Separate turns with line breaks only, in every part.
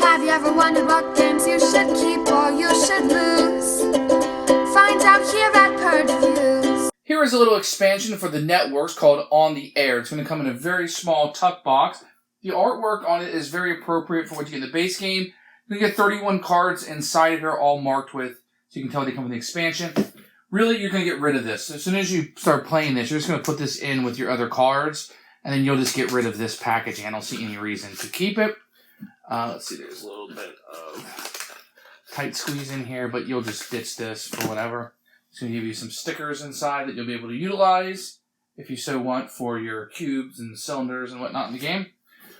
Have you ever wondered what games you should keep or you should lose? Find out here at Purge Reviews.
Here is a little expansion for the networks called On the Air. It's going to come in a very small tuck box. The artwork on it is very appropriate for what you get in the base game. You get 31 cards inside of here, all marked with, so you can tell they come with the expansion. Really, you're going to get rid of this. As soon as you start playing this, you're just going to put this in with your other cards, and then you'll just get rid of this packaging. I don't see any reason to keep it. Let's see, there's a little bit of tight squeeze in here, but you'll just ditch this for whatever. It's going to give you some stickers inside that you'll be able to utilize if you so want for your cubes and cylinders and whatnot in the game.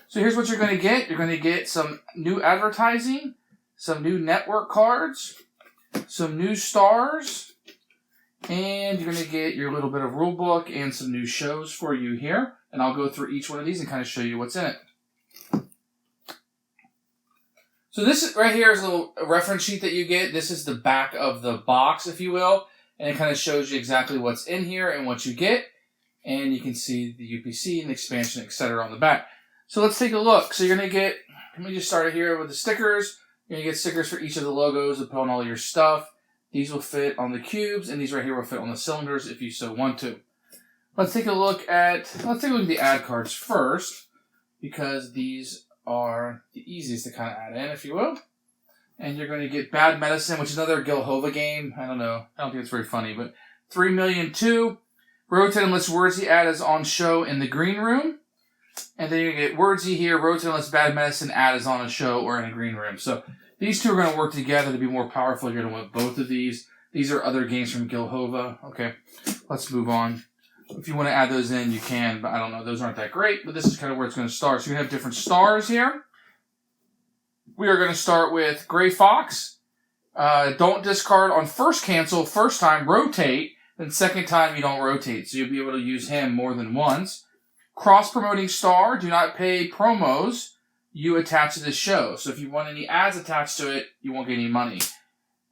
So here's what you're going to get. You're going to get some new advertising, some new network cards, some new stars, and you're going to get your little bit of rule book and some new shows for you here. And I'll go through each one of these and kind of show you what's in it. So this right here is a little reference sheet that you get. This is the back of the box, if you will. And it kind of shows you exactly what's in here and what you get. And you can see the UPC and the expansion, etc. on the back. So let's take a look. So you're going to get, let me just start here with the stickers. You're going to get stickers for each of the logos to put on all your stuff. These will fit on the cubes, and these right here will fit on the cylinders if you so want to. Let's take a look at the ad cards first, because these are the easiest to kind of add in, if you will. And you're going to get Bad Medicine, which is another Gilhova game. I don't know. I don't think it's very funny, but 3,000,002. Rotate unless Wordsy ad is on show in the green room. And then you get Wordsy here. Rotate unless Bad Medicine ad is on a show or in a green room. So these two are going to work together to be more powerful. You're going to want both of these. These are other games from Gilhova. Okay, let's move on. If you want to add those in, you can, but I don't know. Those aren't that great, but this is kind of where it's going to start. So you have different stars here. We are going to start with Gray Fox. Don't discard on first cancel. First time, rotate. Then second time, you don't rotate. So you'll be able to use him more than once. Cross-promoting star. Do not pay promos you attach to the show. So if you want any ads attached to it, you won't get any money.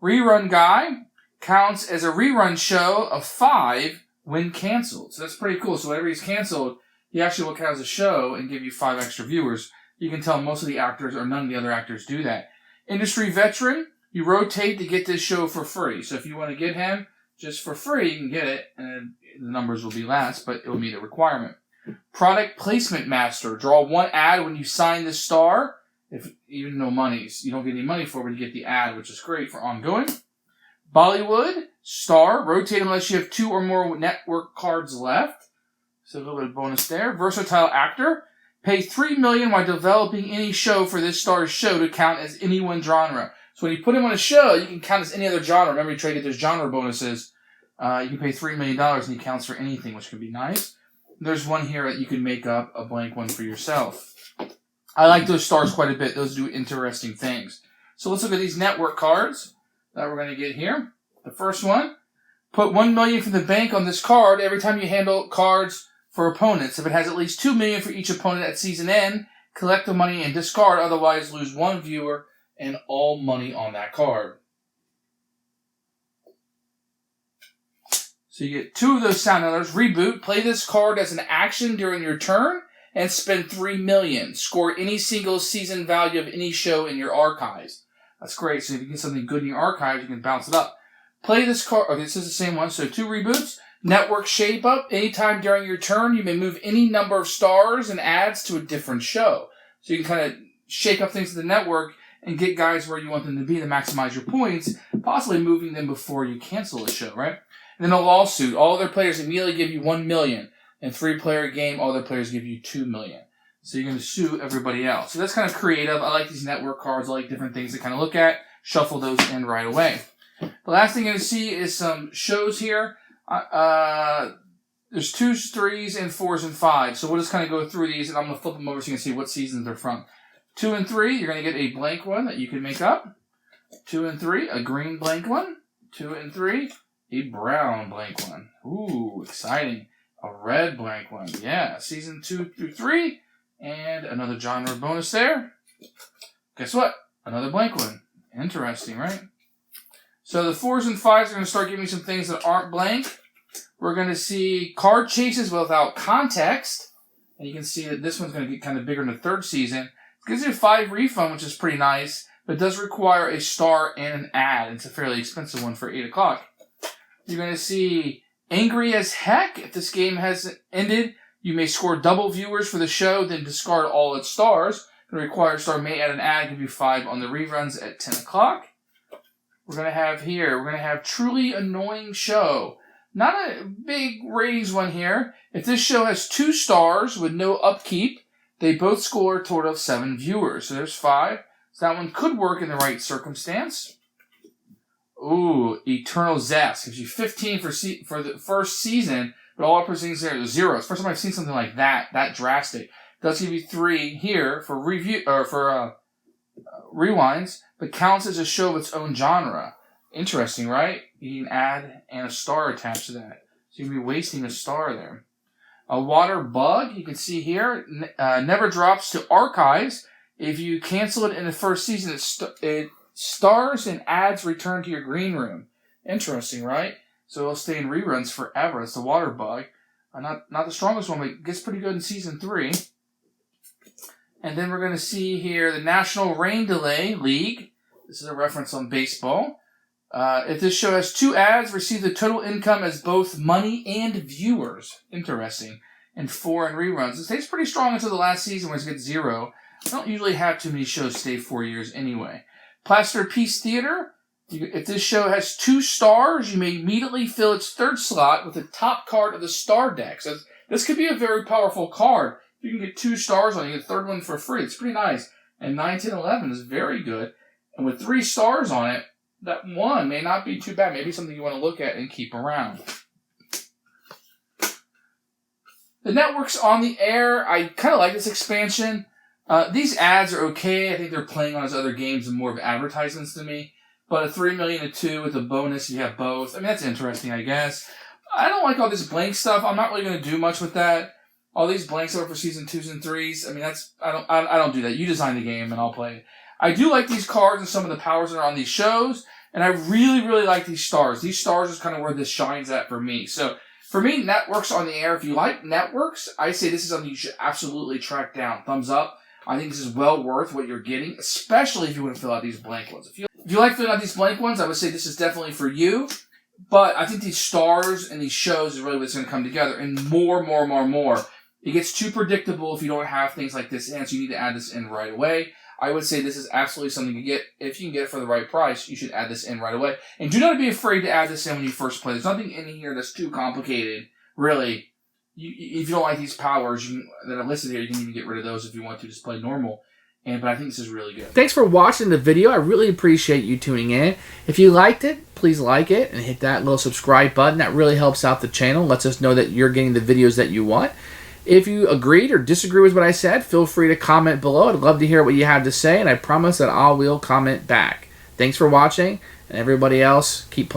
Rerun guy counts as a rerun show of 5 when canceled. So that's pretty cool. So whenever he's canceled, he actually will count as a show and give you 5 extra viewers. You can tell most of the actors or none of the other actors do that. Industry veteran, you rotate to get this show for free. So if you want to get him just for free, you can get it, and the numbers will be less, but it will meet a requirement. Product placement master, draw 1 ad when you sign the star. If even no monies, you don't get any money for it, but you get the ad, which is great for ongoing. Bollywood star, rotate unless you have 2 or more network cards left. So a little bit of bonus there. Versatile actor, pay $3 million while developing any show for this star's show to count as any one genre. So when you put him on a show, you can count as any other genre. Remember, you try to get those genre bonuses. You can pay $3 million and he counts for anything, which can be nice. There's one here that you can make up a blank one for yourself. I like those stars quite a bit. Those do interesting things. So let's look at these network cards that we're going to get here. The first one, put $1 million from the bank on this card every time you handle cards for opponents. If it has at least $2 million for each opponent at season end, collect the money and discard. Otherwise, lose 1 viewer and all money on that card. So you get 2 of those sound editors. Reboot. Play this card as an action during your turn and spend $3 million. Score any single season value of any show in your archives. That's great. So if you get something good in your archives, you can bounce it up. Play this card. Okay, this is the same one. So 2 reboots. Network shape up. Anytime during your turn, you may move any number of stars and ads to a different show. So you can kind of shake up things in the network and get guys where you want them to be to maximize your points, possibly moving them before you cancel the show, right? And then a lawsuit. All other players immediately give you $1 million. In 3-player game, all other players give you $2 million. So you're going to sue everybody else. So that's kind of creative. I like these network cards. I like different things to kind of look at. Shuffle those in right away. The last thing you're going to see is some shows here. There's 2s, 3s, and 4s and 5s. So we'll just kind of go through these, and I'm going to flip them over so you can see what seasons they're from. 2 and 3, you're going to get a blank one that you can make up. 2 and 3, a green blank one. 2 and 3, a brown blank one. Ooh, exciting. A red blank one. Yeah, season 2 through 3. And another genre bonus there. Guess what? Another blank one. Interesting, right? So the 4s and 5s are going to start giving me some things that aren't blank. We're going to see card chases without context. And you can see that this one's going to get kind of bigger in the 3rd season. It's Gives you a 5 refund, which is pretty nice, but it does require a star and an ad. It's a fairly expensive one for 8 o'clock. You're going to see Angry as Heck. If this game has ended, you may score double viewers for the show, then discard all its stars. The required star may add an ad, give you 5 on the reruns at 10 o'clock. We're going to have Truly Annoying Show. Not a big ratings one here. If this show has 2 stars with no upkeep, they both score a total of 7 viewers. So there's 5. So that one could work in the right circumstance. Ooh, Eternal Zest. Gives you 15 for the first season, but all upper things there are 0. It's the first time I've seen something like that drastic. Does give you 3 here for review or for rewinds, but counts as a show of its own genre. Interesting, right? You can add and a star attached to that, so you'll be wasting a star there. A Water Bug, you can see here, never drops to archives. If you cancel it in the first season, it stars and ads return to your green room. Interesting, right? So it'll stay in reruns forever. It's the Water Bug. Not the strongest one, but it gets pretty good in Season 3. And then we're going to see here the National Rain Delay League. This is a reference on baseball. If this show has 2 ads, receive the total income as both money and viewers. Interesting. And 4 in reruns. It stays pretty strong until the last season where it gets 0. I don't usually have too many shows stay 4 years anyway. Plaster Peace Theater. If this show has 2 stars, you may immediately fill its 3rd slot with the top card of the star deck. So this could be a very powerful card. If you can get 2 stars on it, you get the 3rd one for free. It's pretty nice. And 9, 10, 11 is very good. And with 3 stars on it, that one may not be too bad. Maybe something you want to look at and keep around. The networks on the air, I kind of like this expansion. These ads are okay. I think they're playing on his other games and more of advertisements to me. But a 3 million to 2 with a bonus, you have both. I mean, that's interesting, I guess. I don't like all this blank stuff. I'm not really going to do much with that. All these blanks over for Season 2s and 3s. I mean, I don't do that. You design the game and I'll play it. I do like these cards and some of the powers that are on these shows. And I really, really like these stars. These stars is kind of where this shines at for me. So, for me, networks on the air. If you like networks, I say this is something you should absolutely track down. Thumbs up. I think this is well worth what you're getting, especially if you want to fill out these blank ones. If you like filling out these blank ones, I would say this is definitely for you. But I think these stars and these shows is really what's going to come together. And more. It gets too predictable if you don't have things like this in, so you need to add this in right away. I would say this is absolutely something you get. If you can get it for the right price, you should add this in right away. And do not be afraid to add this in when you first play. There's nothing in here that's too complicated, really. If you don't like these powers that are listed here, you can even get rid of those if you want to. Just play normal. But I think this is really good. Thanks for watching the video. I really appreciate you tuning in. If you liked it, please like it and hit that little subscribe button. That really helps out the channel. Lets us know that you're getting the videos that you want. If you agreed or disagree with what I said, feel free to comment below. I'd love to hear what you have to say, and I promise that I will comment back. Thanks for watching, and everybody else, keep playing.